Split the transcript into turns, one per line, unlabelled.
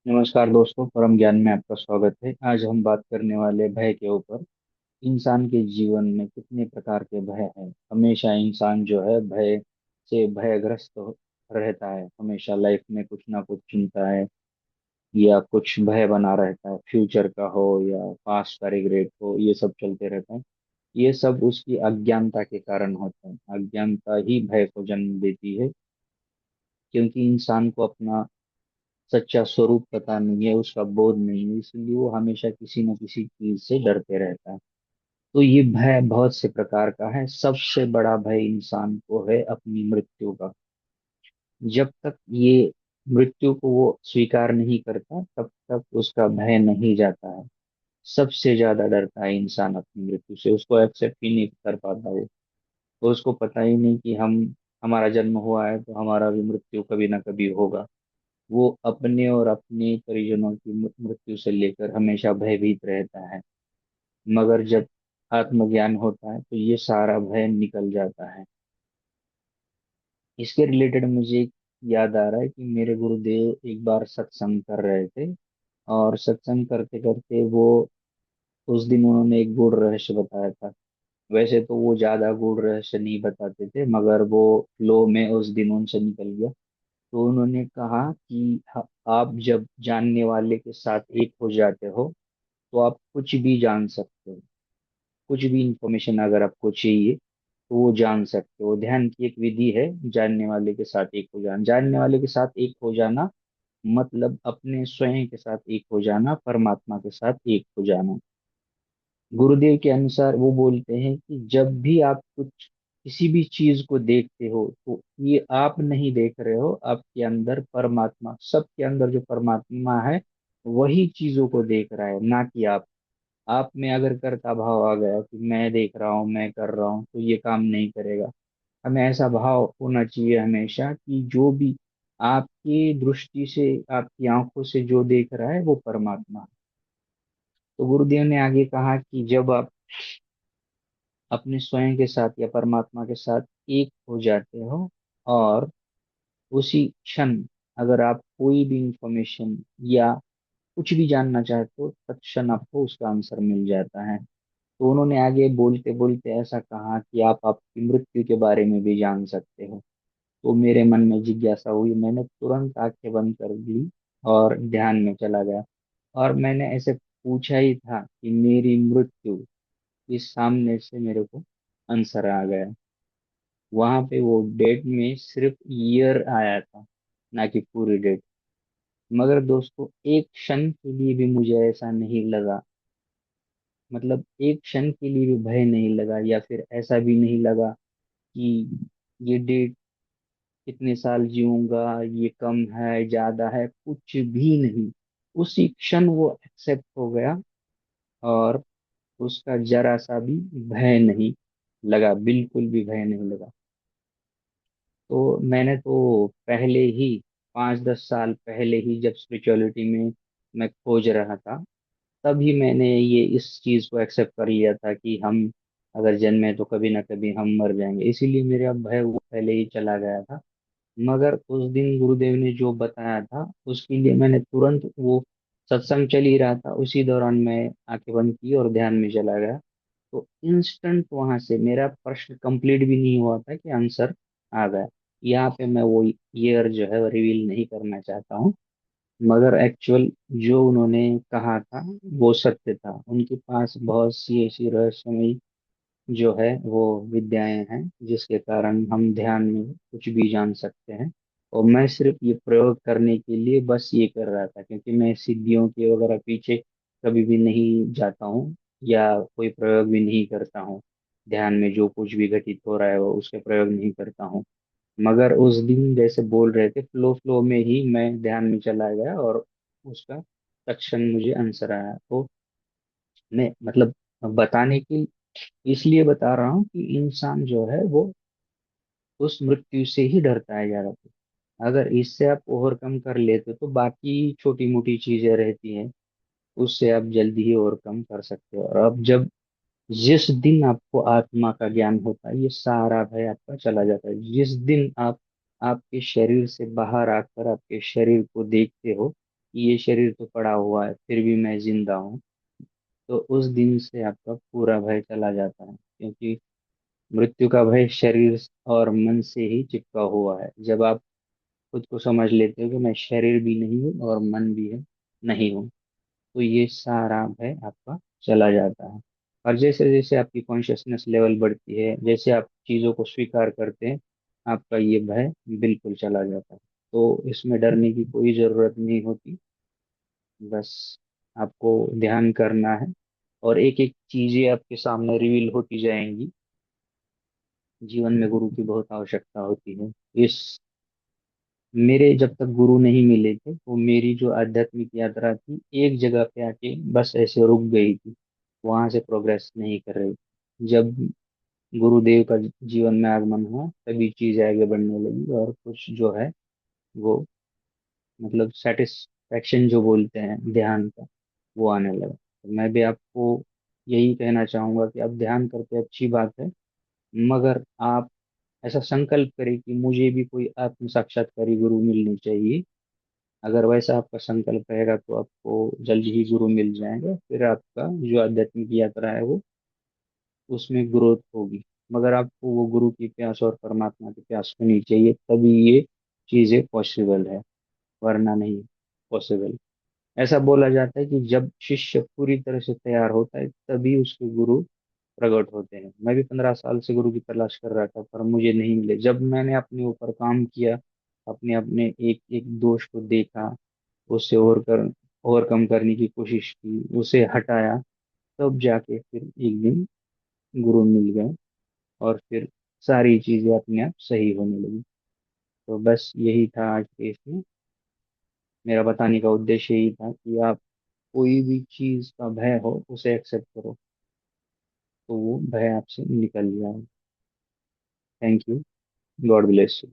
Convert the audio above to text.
नमस्कार दोस्तों, परम ज्ञान में आपका स्वागत है। आज हम बात करने वाले भय के ऊपर। इंसान के जीवन में कितने प्रकार के भय हैं। हमेशा इंसान जो है भय से भयग्रस्त रहता है। हमेशा लाइफ में कुछ ना कुछ चिंता है या कुछ भय बना रहता है। फ्यूचर का हो या पास्ट का रिग्रेट हो, ये सब चलते रहता है। ये सब उसकी अज्ञानता के कारण होता है। अज्ञानता ही भय को जन्म देती है, क्योंकि इंसान को अपना सच्चा स्वरूप पता नहीं है, उसका बोध नहीं है, इसलिए वो हमेशा किसी न किसी चीज से डरते रहता है। तो ये भय बहुत से प्रकार का है। सबसे बड़ा भय इंसान को है अपनी मृत्यु का। जब तक ये मृत्यु को वो स्वीकार नहीं करता, तब तक उसका भय नहीं जाता है। सबसे ज्यादा डरता है इंसान अपनी मृत्यु से। उसको एक्सेप्ट ही नहीं कर पाता वो। तो उसको पता ही नहीं कि हम हमारा जन्म हुआ है तो हमारा भी मृत्यु कभी ना कभी होगा। वो अपने और अपने परिजनों की मृत्यु से लेकर हमेशा भयभीत रहता है। मगर जब आत्मज्ञान होता है तो ये सारा भय निकल जाता है। इसके रिलेटेड मुझे एक याद आ रहा है कि मेरे गुरुदेव एक बार सत्संग कर रहे थे। और सत्संग करते करते वो उस दिन उन्होंने एक गूढ़ रहस्य बताया था। वैसे तो वो ज्यादा गूढ़ रहस्य नहीं बताते थे, मगर वो फ्लो में उस दिन उनसे निकल गया। तो उन्होंने कहा कि आप जब जानने वाले के साथ एक हो जाते हो तो आप कुछ भी जान सकते हो। कुछ भी इंफॉर्मेशन अगर आपको चाहिए तो वो जान सकते हो। ध्यान की एक विधि है, जानने वाले के साथ एक हो जाना। जानने वाले के साथ एक हो जाना मतलब अपने स्वयं के साथ एक हो जाना, परमात्मा के साथ एक हो जाना। गुरुदेव के अनुसार वो बोलते हैं कि जब भी आप कुछ किसी भी चीज को देखते हो तो ये आप नहीं देख रहे हो, आपके अंदर परमात्मा, सबके अंदर जो परमात्मा है वही चीजों को देख रहा है, ना कि आप में अगर कर्ता भाव आ गया कि मैं देख रहा हूँ, मैं कर रहा हूँ, तो ये काम नहीं करेगा। हमें ऐसा भाव होना चाहिए हमेशा कि जो भी आपकी दृष्टि से, आपकी आंखों से जो देख रहा है वो परमात्मा है। तो गुरुदेव ने आगे कहा कि जब आप अपने स्वयं के साथ या परमात्मा के साथ एक हो जाते हो और उसी क्षण अगर आप कोई भी इंफॉर्मेशन या कुछ भी जानना चाहते हो, तत्क्षण आपको उसका आंसर मिल जाता है। तो उन्होंने आगे बोलते बोलते ऐसा कहा कि आप आपकी मृत्यु के बारे में भी जान सकते हो। तो मेरे मन में जिज्ञासा हुई, मैंने तुरंत आंखें बंद कर ली और ध्यान में चला गया। और मैंने ऐसे पूछा ही था कि मेरी मृत्यु, इस सामने से मेरे को आंसर आ गया। वहां पे वो डेट में सिर्फ ईयर आया था, ना कि पूरी डेट। मगर दोस्तों, एक क्षण के लिए भी मुझे ऐसा नहीं लगा, मतलब एक क्षण के लिए भी भय नहीं लगा, या फिर ऐसा भी नहीं लगा कि ये डेट कितने साल जीऊंगा, ये कम है ज्यादा है, कुछ भी नहीं। उसी क्षण वो एक्सेप्ट हो गया और उसका जरा सा भी भय नहीं लगा, बिल्कुल भी भय नहीं लगा। तो मैंने तो पहले ही 5-10 साल पहले ही जब स्पिरिचुअलिटी में मैं खोज रहा था, तभी मैंने ये इस चीज को एक्सेप्ट कर लिया था कि हम अगर जन्मे तो कभी ना कभी हम मर जाएंगे। इसीलिए मेरा भय वो पहले ही चला गया था। मगर उस दिन गुरुदेव ने जो बताया था उसके लिए मैंने तुरंत, वो सत्संग चल ही रहा था, उसी दौरान मैं आंखें बंद की और ध्यान में चला गया। तो इंस्टेंट वहां से मेरा प्रश्न कंप्लीट भी नहीं हुआ था कि आंसर आ गया। यहाँ पे मैं वो ईयर जो है रिवील नहीं करना चाहता हूँ, मगर एक्चुअल जो उन्होंने कहा था वो सत्य था। उनके पास बहुत सी ऐसी रहस्यमयी जो है वो विद्याएं हैं जिसके कारण हम ध्यान में कुछ भी जान सकते हैं। और मैं सिर्फ ये प्रयोग करने के लिए बस ये कर रहा था, क्योंकि मैं सिद्धियों के वगैरह पीछे कभी भी नहीं जाता हूँ या कोई प्रयोग भी नहीं करता हूँ। ध्यान में जो कुछ भी घटित हो रहा है वो उसके प्रयोग नहीं करता हूँ। मगर उस दिन जैसे बोल रहे थे, फ्लो फ्लो में ही मैं ध्यान में चला गया और उसका तत्क्षण मुझे आंसर आया। तो मैं मतलब बताने की इसलिए बता रहा हूँ कि इंसान जो है वो उस मृत्यु से ही डरता है ज्यादातर। अगर इससे आप ओवरकम कर लेते हो तो बाकी छोटी मोटी चीजें रहती हैं, उससे आप जल्दी ही ओवरकम कर सकते हो। और अब जब जिस दिन आपको आत्मा का ज्ञान होता है, ये सारा भय आपका चला जाता है। जिस दिन आप आपके शरीर से बाहर आकर आपके शरीर को देखते हो, कि ये शरीर तो पड़ा हुआ है फिर भी मैं जिंदा हूँ, तो उस दिन से आपका पूरा भय चला जाता है। क्योंकि मृत्यु का भय शरीर और मन से ही चिपका हुआ है। जब आप खुद को समझ लेते हो कि मैं शरीर भी नहीं हूँ और मन भी है नहीं हूँ, तो ये सारा भय आपका चला जाता है। और जैसे जैसे आपकी कॉन्शियसनेस लेवल बढ़ती है, जैसे आप चीज़ों को स्वीकार करते हैं, आपका ये भय बिल्कुल चला जाता है। तो इसमें डरने की कोई ज़रूरत नहीं होती। बस आपको ध्यान करना है, और एक एक चीज़ें आपके सामने रिवील होती जाएंगी। जीवन में गुरु की बहुत आवश्यकता होती है। इस मेरे जब तक गुरु नहीं मिले थे, तो मेरी जो आध्यात्मिक यात्रा थी एक जगह पे आके बस ऐसे रुक गई थी, वहां से प्रोग्रेस नहीं कर रही थी। जब गुरुदेव का जीवन में आगमन हुआ, तभी चीजें आगे बढ़ने लगी, और कुछ जो है वो, मतलब सेटिस्फैक्शन जो बोलते हैं ध्यान का, वो आने लगा। तो मैं भी आपको यही कहना चाहूंगा कि आप ध्यान करते अच्छी बात है, मगर आप ऐसा संकल्प करें कि मुझे भी कोई आत्म साक्षात्कारी गुरु मिलनी चाहिए। अगर वैसा आपका संकल्प रहेगा तो आपको जल्दी ही गुरु मिल जाएगा, फिर आपका जो आध्यात्मिक यात्रा है वो, उसमें ग्रोथ होगी। मगर आपको वो गुरु की प्यास और परमात्मा की प्यास होनी चाहिए, तभी ये चीजें पॉसिबल है, वरना नहीं पॉसिबल। ऐसा बोला जाता है कि जब शिष्य पूरी तरह से तैयार होता है, तभी उसके गुरु प्रकट होते हैं। मैं भी 15 साल से गुरु की तलाश कर रहा था, पर मुझे नहीं मिले। जब मैंने अपने ऊपर काम किया, अपने अपने एक एक दोष को देखा, उससे ओवरकम करने की कोशिश की, उसे हटाया, तब जाके फिर एक दिन गुरु मिल गए, और फिर सारी चीजें अपने आप सही होने लगी। तो बस यही था आज के इसमें। मेरा बताने का उद्देश्य यही था कि आप कोई भी चीज का भय हो उसे एक्सेप्ट करो, तो वो भय आपसे निकल जाए। Thank you. God bless you.